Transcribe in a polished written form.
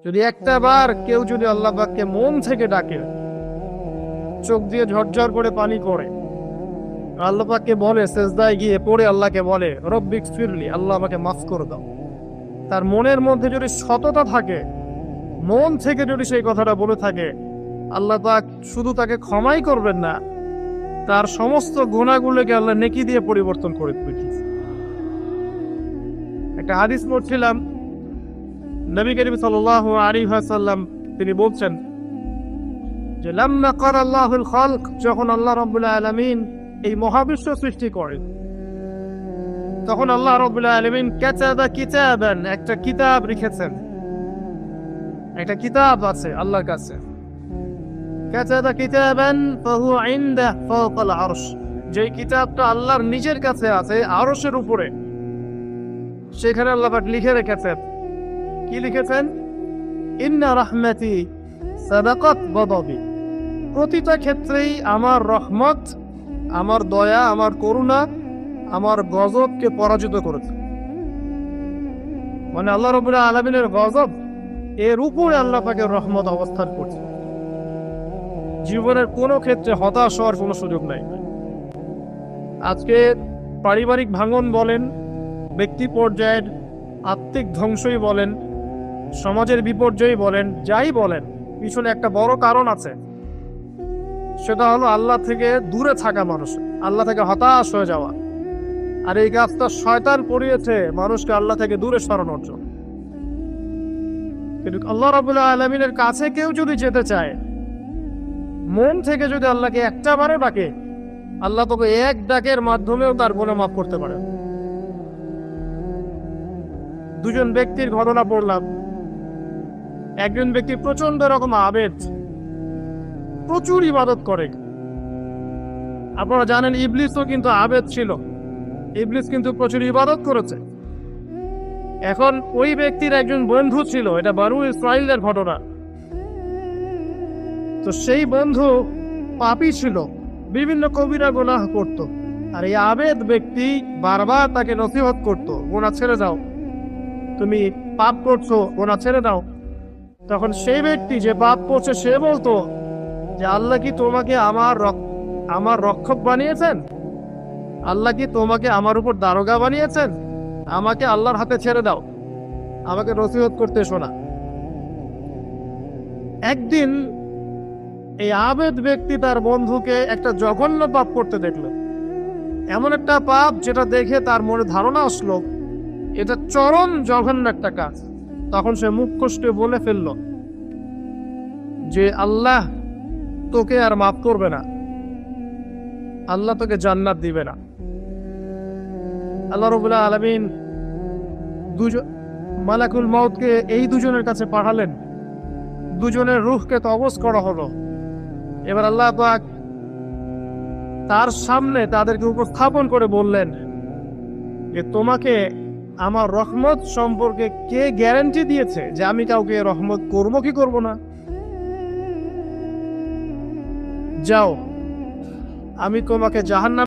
যদি একটা বার কেউ যদি আল্লাহ পাককে মন থেকে ডাকে, চোখ দিয়ে ঝরঝর করে পানি পড়ে, আল্লাহ পাককে বলে, সেজদায় গিয়ে পড়ে আল্লাহকে বলে রব্বিক ফিরলি, আল্লাহ আমাকে মাফ করে দাও, তার মনের মধ্যে যদি সততা থাকে, মন থেকে যদি সেই কথাটা বলে থাকে, আল্লাহ পাক শুধু তাকে ক্ষমাই করবেন না, তার সমস্ত গুনাহগুলোকে আল্লাহ নেকি দিয়ে পরিবর্তন করে দিবেন। একটা হাদিস পড়ছিলাম, নবী করিম সাল্লাল্লাহু আলাইহি ওয়াসাল্লাম তিনি বলছেন যে লাম্মা ক্বারা আল্লাহুল খালক, যখন আল্লাহ রাব্বুল আলামিন এই মহাবিশ্ব সৃষ্টি করেন, তখন আল্লাহ রাব্বুল আলামিন কাতাবা কিতাবান, একটা কিতাব লিখেছেন, একটা কিতাব আছে আল্লাহর কাছে। কাতাবা কিতাবান ফাহুয়া ইনদাহ ফাওকাল আরশ, যে কিতাবটা আল্লাহর নিজের কাছে আছে আরশের উপরে, সেখানে আল্লাহ পাক লিখে রেখেছেন। কি লিখেছেন? ইন্না রাহমাতি সাবাকাত গাদাবি, প্রতিটা ক্ষেত্রেই আমার রহমত, আমার দয়া, আমার করুণা আমার গজবকে পরাজিত করেছে। মানে আল্লাহ রাব্বুল আলামিনের গজব এর উপরে আল্লাহ পাকের রহমত অবস্থান করছে। জীবনের কোনো ক্ষেত্রে হতাশ হওয়ার কোনো সুযোগ নাই। আজকে পারিবারিক ভাঙন বলেন, ব্যক্তি পর্যায়ের আত্মিক ধ্বংসই বলেন, সমাজের বিপর্যয় বলেন, যাই বলেন, পিছনে একটা বড় কারণ আছে। সেটা হলো আল্লাহ থেকে দূরে থাকা মানুষ, আল্লাহ থেকে হতাশ হয়ে যাওয়া। আর এই কাজটা শয়তান করিয়েছে মানুষকে আল্লাহ থেকে দূরে সরানোর জন্য। কিন্তু আল্লাহ রাব্বুল আলামিনের কাছে কেউ যদি যেতে চায়, মন থেকে যদি আল্লাহকে একটা বারও ডাকে, আল্লাহ তোকে এক ডাকের মাধ্যমেও তার গুনাহ মাফ করতে পারে। দুজন ব্যক্তির ঘটনা পড়লাম। একজন ব্যক্তি প্রচন্ড রকম আবেদ, প্রচুর ইবাদত করে। আপনারা জানেন ইবলিসও কিন্তু আবেদ ছিল, ইবলিস কিন্তু প্রচুর ইবাদত করেছে। এখন ওই ব্যক্তির একজন বন্ধু ছিল, এটা বনু ইসরাইলের ঘটনা। তো সেই বন্ধু পাপী ছিল, বিভিন্ন কবিরা গুনাহ করত। আর এই আবেদ ব্যক্তি বারবার তাকে নসিহত করত, গুনাহ ছেড়ে দাও, তুমি পাপ করছো, গুনাহ ছেড়ে দাও। তখন সেই ব্যক্তি যে পাপ করছে সে বলতো যে আল্লাহ কি তোমাকে আমার রক্ষক বানিয়েছেন? আল্লাহ কি তোমাকে আমার উপর দারোগা বানিয়েছেন? আমাকে আল্লাহর হাতে ছেড়ে দাও, আমাকে নসিহত করতে শোনা। একদিন এই আবেদ ব্যক্তি তার বন্ধুকে একটা জঘন্য পাপ করতে দেখলো, এমন একটা পাপ যেটা দেখে তার মনে ধারণা আসলো এটা চরম জঘন্য একটা কাজ। তখন সে মুখ কষ্টে বলে ফেলল যে আল্লাহ তোকে আর মাফ করবে না, আল্লাহ তোকে জান্নাত দিবে না। আল্লাহ রাব্বুল আলামিন মালাকুল মউতকে এই দুজনের কাছে পাঠালেন, দুজনের রূহকে কবজ করা হলো। এবার আল্লাহ পাক তার সামনে তাদেরকে উপস্থাপন করে বললেন যে তোমাকে আমার রহমত সম্পর্কে কে গ্যারান্টি দিয়েছে যে আমি কাউকে রহমত করবো কি করব না? যাও, আমি তোমাকে জাহান্নাম